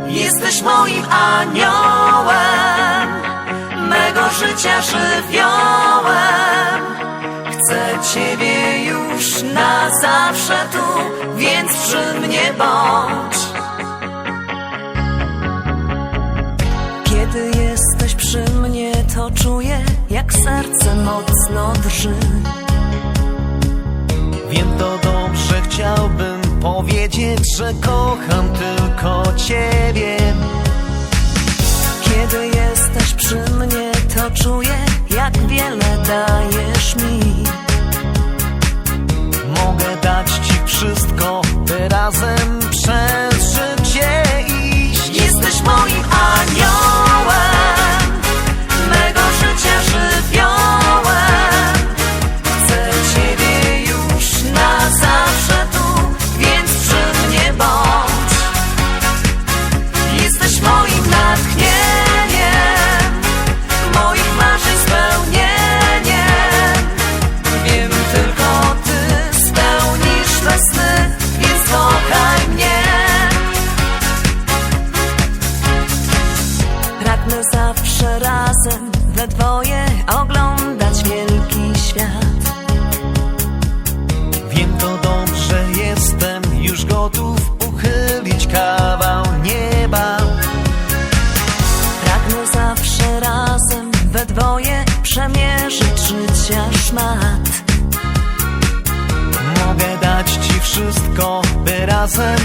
Jesteś moim aniołem, mego życia żywiołem. Chcę Ciebie już na zawsze tu, więc przy mnie bądź. Kiedy jesteś przy mnie, to czuję, jak serce mocno drży. Wiem to dobrze, chciałbym powiedzieć, że kocham tylko Ciebie. Kiedy jesteś przy mnie, to czuję, jak wiele dajesz mi. Mogę dać Ci wszystko, by razem przez życie iść. Jesteś moim aniołem, mego życia żywiołem. Chcę Ciebie już na zawsze tu, więc przy mnie bądź. Jesteś moim natchnieniem, moich marzeń spełnieniem. Wiem, tylko Ty spełnisz me sny, więc kochaj mnie. Pragnę zawsze razem we dwoje oglądać wielki świat. Wiem to dobrze, jestem już gotów uchylić kawał nieba. Pragnę zawsze razem we dwoje przemierzyć życia szmat. Mogę dać Ci wszystko, by razem